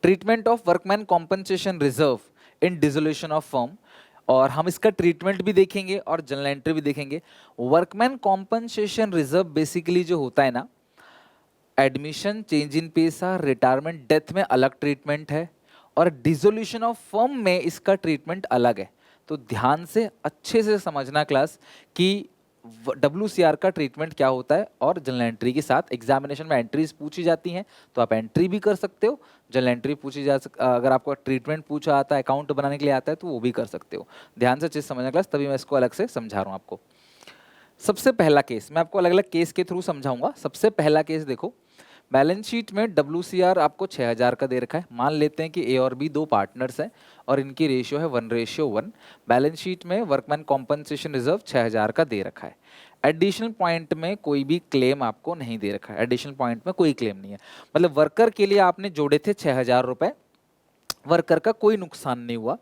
Treatment of workman compensation reserve in dissolution of firm, और हम इसका ट्रीटमेंट भी देखेंगे और जनरल एंट्री भी देखेंगे। वर्कमैन कॉम्पनसेशन रिजर्व बेसिकली जो होता है ना, admission, change in PESA, retirement, death में अलग ट्रीटमेंट है, और डिसोल्यूशन ऑफ फर्म में इसका ट्रीटमेंट अलग है। तो ध्यान से अच्छे से समझना क्लास कि WCR का ट्रीटमेंट क्या होता है, और जनरल एंट्री के साथ एग्जामिनेशन में एंट्रीज पूछी जाती हैं तो आप एंट्री भी कर सकते हो, जनरल एंट्री पूछी अगर आपको ट्रीटमेंट पूछा आता है, अकाउंट बनाने के लिए आता है तो वो भी कर सकते हो। ध्यान से चीज समझना क्लास, तभी मैं इसको अलग से समझा रहा हूँ आपको। सबसे पहला केस मैं आपको अलग अलग केस के थ्रू समझाऊंगा। सबसे पहला केस देखो, बैलेंस शीट में WCR आपको 6000 का दे रखा है। मान लेते हैं कि A और B दो पार्टनर्स हैं और इनकी रेशियो है 1:1। बैलेंस शीट में वर्कमैन कॉम्पनसेशन रिजर्व 6000 का दे रखा है। एडिशनल पॉइंट में कोई भी क्लेम आपको नहीं दे रखा है, एडिशनल पॉइंट में कोई क्लेम नहीं है, मतलब वर्कर के लिए आपने जोड़े थे 6000 रुपए, वर्कर का कोई नुकसान नहीं हुआ,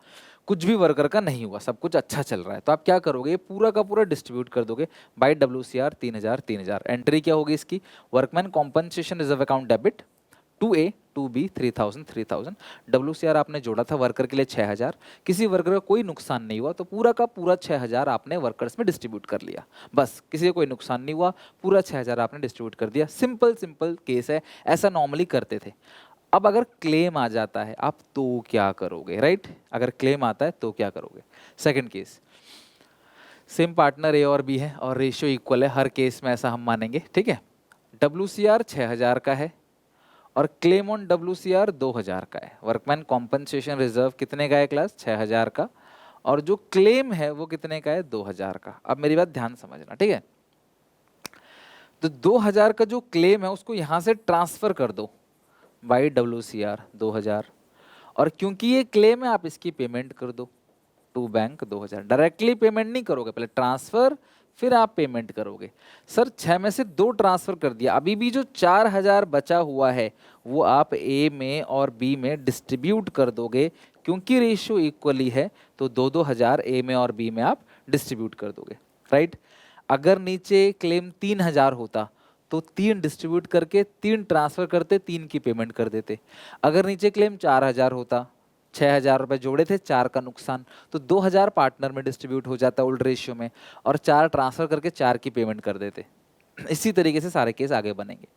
कुछ भी वर्कर का नहीं हुआ, सब कुछ अच्छा चल रहा है। तो आप क्या करोगे, पूरा का पूरा डिस्ट्रीब्यूट कर दोगे बाय WCR 3000 3000। एंट्री क्या होगी इसकी, workman compensation reserve account debit 2A 2B 3000 3000। WCR आपने जोड़ा था वर्कर के लिए 6000, किसी वर्कर का कोई नुकसान नहीं हुआ तो पूरा का पूरा 6000 आपने वर्कर्स में डिस्ट्रीब्यूट कर लिया, बस किसी का कोई नुकसान नहीं हुआ, पूरा 6000 आपने डिस्ट्रीब्यूट कर दिया। सिंपल सिंपल केस है, ऐसा नॉर्मली करते थे। अब अगर क्लेम आ जाता है आप तो क्या करोगे, राइट? अगर क्लेम आता है तो क्या करोगे? Second case, same partner A और B है और रेशियो इक्वल है, हर केस में ऐसा हम मानेंगे, ठीक है। WCR 6000 का है और क्लेम ऑन WCR 2000 का है। वर्कमैन कॉम्पनसेशन रिजर्व कितने का है क्लास, 6000 का, और जो क्लेम है वो कितने का है, 2000 का। अब मेरी बात ध्यान समझना, ठीक है। तो 2000 का जो क्लेम है उसको यहां से ट्रांसफर कर दो बाई WCR 2000, और क्योंकि ये क्लेम है आप इसकी पेमेंट कर दो टू बैंक 2000। डायरेक्टली पेमेंट नहीं करोगे, पहले ट्रांसफर फिर आप पेमेंट करोगे। सर 6 में से 2 ट्रांसफर कर दिया, अभी भी जो 4000 बचा हुआ है वो आप A में और B में डिस्ट्रीब्यूट कर दोगे, क्योंकि रेशियो इक्वली है तो 2-2000 A में और B में आप डिस्ट्रीब्यूट कर दोगे, राइट। अगर नीचे क्लेम 3000 होता तो 3 डिस्ट्रीब्यूट करके 3 ट्रांसफर करते, 3 की पेमेंट कर देते। अगर नीचे क्लेम 4000 होता, 6000 रुपए जोड़े थे, 4 का नुकसान, तो 2000 पार्टनर में डिस्ट्रीब्यूट हो जाता ओल्ड रेशियो में, और 4 ट्रांसफर करके 4 की पेमेंट कर देते। इसी तरीके से सारे केस आगे बनेंगे।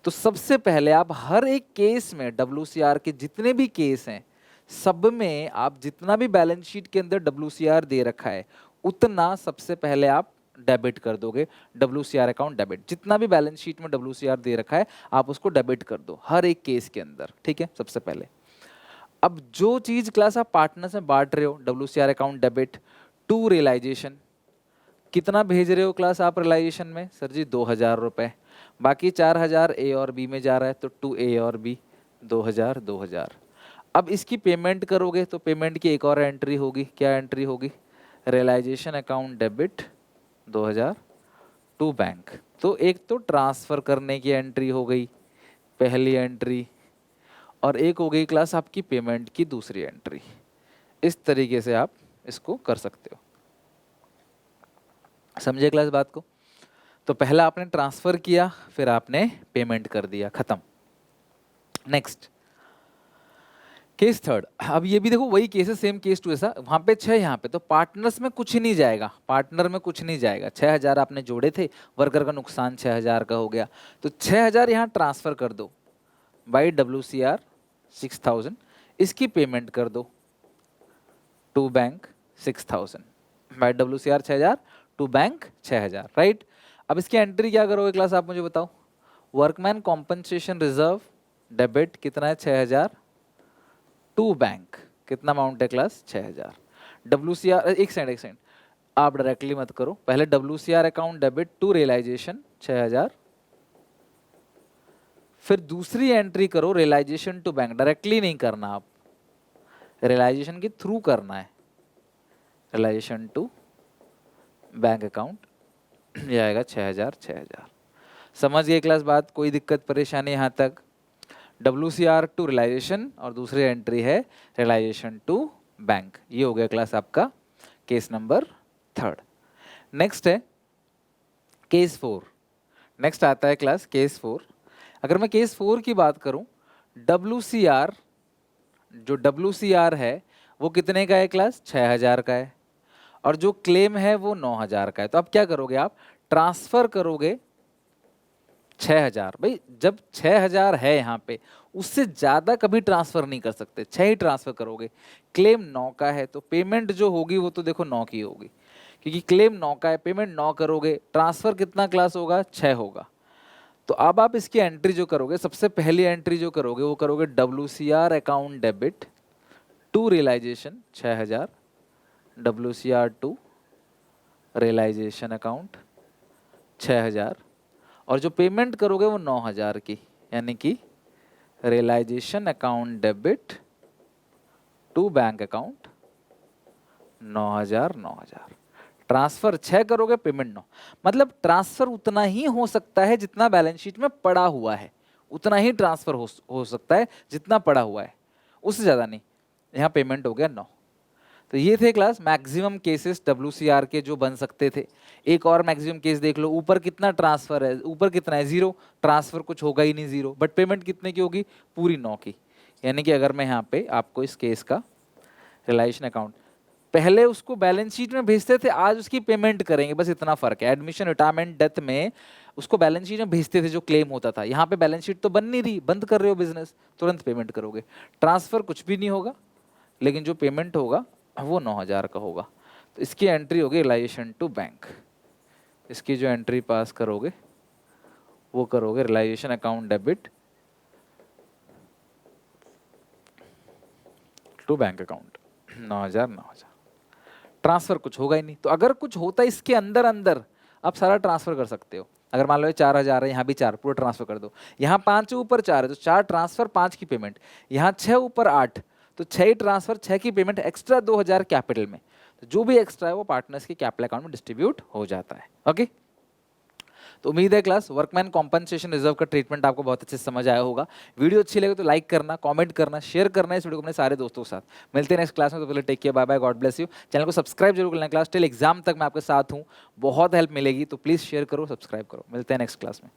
तो सबसे पहले आप हर एक केस में WCR के जितने भी केस हैं सब में आप जितना भी बैलेंस शीट के अंदर WCR दे रखा है उतना सबसे पहले आप डेबिट कर दोगे। WCR अकाउंट डेबिट, जितना भी बैलेंस शीट में WCR दे रखा है आप उसको डेबिट कर दो हर एक केस के अंदर, ठीक है, सबसे पहले। अब जो चीज क्लास आप पार्टनर्स में बांट रहे हो, WCR account debit to realization, कितना भेज रहे हो क्लास आप रियलाइजेशन में, सर जी 2000 रुपए, बाकी 4000 A और B में जा रहा है तो टू A और B 2000 2000। अब इसकी पेमेंट करोगे तो पेमेंट की एक और एंट्री होगी, क्या एंट्री होगी, realization account debit 2000 to bank. तो एक तो ट्रांसफर करने की एंट्री हो गई पहली एंट्री, और एक हो गई क्लास आपकी पेमेंट की दूसरी एंट्री। इस तरीके से आप इसको कर सकते हो, समझे क्लास बात को? तो पहला आपने ट्रांसफर किया फिर आपने पेमेंट कर दिया, खत्म। Next case third. अब ये भी देखो वही केस है, सेम केस टू ऐसा, वहां पे 6, यहाँ पे तो पार्टनर्स में कुछ ही नहीं जाएगा, पार्टनर में कुछ नहीं जाएगा। 6000 आपने जोड़े थे, वर्कर का नुकसान 6000 का हो गया, तो 6000 यहाँ ट्रांसफर कर दो बाई WCR 6000, इसकी पेमेंट कर दो to bank 6000 by WCR 6000 to bank 6000, right. अब इसकी एंट्री क्या करोगे क्लास, आप मुझे बताओ। वर्कमैन कॉम्पनसेशन रिजर्व डेबिट कितना है, 6000 टू बैंक, कितना अमाउंट है क्लास, 6000। WCR, एक सेकंड आप डायरेक्टली मत करो, पहले WCR account debit to realization 6000, फिर दूसरी एंट्री करो रियलाइजेशन टू बैंक, डायरेक्टली नहीं करना, आप रियलाइजेशन के थ्रू करना है, रियलाइजेशन टू बैंक अकाउंट, ये आएगा 6000 6000। समझ गए क्लास बात, कोई दिक्कत परेशानी यहाँ तक? WCR टू रियलाइजेशन और दूसरी एंट्री है रियलाइजेशन टू बैंक। ये हो गया क्लास आपका केस नंबर थर्ड। नेक्स्ट है केस 4। नेक्स्ट आता है क्लास केस 4। अगर मैं केस 4 की बात करूं, WCR जो WCR है वो कितने का है क्लास, 6,000 का है, और जो क्लेम है वो 9,000 का है। तो अब क्या करोगे आप, ट्रांसफर करोगे 6,000। भाई जब 6,000 है यहाँ पे, उससे ज्यादा कभी ट्रांसफर नहीं कर सकते, 6 ही ट्रांसफर करोगे। क्लेम 9 का है तो पेमेंट जो होगी वो तो देखो 9 की होगी, क्योंकि क्लेम 9 का है, पेमेंट 9 करोगे, ट्रांसफर कितना क्लास होगा, 6 होगा। तो अब आप इसकी एंट्री जो करोगे, सबसे पहली एंट्री जो करोगे वो करोगे WCR account debit to realization 6,000, WCR to realization account 6,000, और जो पेमेंट करोगे वो 9,000 की, यानी कि realization account debit to bank account 9,000 9,000। Transfer 6 करोगे, पेमेंट 9। मतलब ट्रांसफर उतना ही हो सकता है जितना बैलेंस शीट में पड़ा हुआ है, उतना ही ट्रांसफर हो सकता है जितना पड़ा हुआ है, उससे ज़्यादा नहीं। यहाँ पेमेंट हो गया 9। तो ये थे क्लास मैक्सिमम केसेस WCR के जो बन सकते थे। एक और मैक्सिमम केस देख लो, ऊपर कितना ट्रांसफर है, ऊपर कितना है 0, ट्रांसफर कुछ होगा ही नहीं 0, बट पेमेंट कितने की होगी, पूरी 9 की। यानी कि अगर मैं यहाँ पे आपको इस केस का रियलाइजेशन अकाउंट, पहले उसको बैलेंस शीट में भेजते थे, आज उसकी पेमेंट करेंगे, बस इतना फर्क है। एडमिशन, रिटायरमेंट, डेथ में उसको बैलेंस शीट में भेजते थे जो क्लेम होता था, यहाँ पे बैलेंस शीट तो बन नहीं रही, बंद कर रहे हो बिजनेस, तुरंत पेमेंट करोगे। ट्रांसफर कुछ भी नहीं होगा, लेकिन जो पेमेंट होगा वो 9,000 का होगा। तो इसकी एंट्री होगी रियलाइजेशन टू बैंक। इसकी जो एंट्री पास करोगे वो करोगे realization account debit to bank account 9,000 9,000। Transfer कुछ होगा ही नहीं। तो अगर कुछ होता है इसके अंदर अंदर, आप सारा ट्रांसफर कर सकते हो। अगर मान लो ये 4,000 है, यहाँ भी 4, पूरा ट्रांसफर कर दो। यहाँ 5 ऊपर 4 है तो 4 ट्रांसफर, 5 की पेमेंट। यहाँ 6 ऊपर 8 तो 6 ही ट्रांसफर, 6 की पेमेंट, एक्स्ट्रा 2,000 कैपिटल में। तो जो भी एक्स्ट्रा है वो पार्टनर्स के कैपिटल अकाउंट में डिस्ट्रीब्यूट हो जाता है। ओके, तो उम्मीद है क्लास वर्कमैन कॉम्पनसेशन रिजर्व का ट्रीटमेंट आपको बहुत अच्छे से समझ आया होगा। वीडियो अच्छी लगे तो लाइक करना, कमेंट करना, शेयर करना इस वीडियो को अपने सारे दोस्तों के साथ। मिलते हैं नेक्स्ट क्लास में, तो पहले take care, bye bye, god bless you. Channel को सब्सक्राइब जरूर करना क्लास, टिल एग्जाम तक मैं आपके साथ हूँ, बहुत हेल्प मिलेगी, तो प्लीज़ शेयर करो, सब्सक्राइब करो। मिलते हैं नेक्स्ट क्लास में।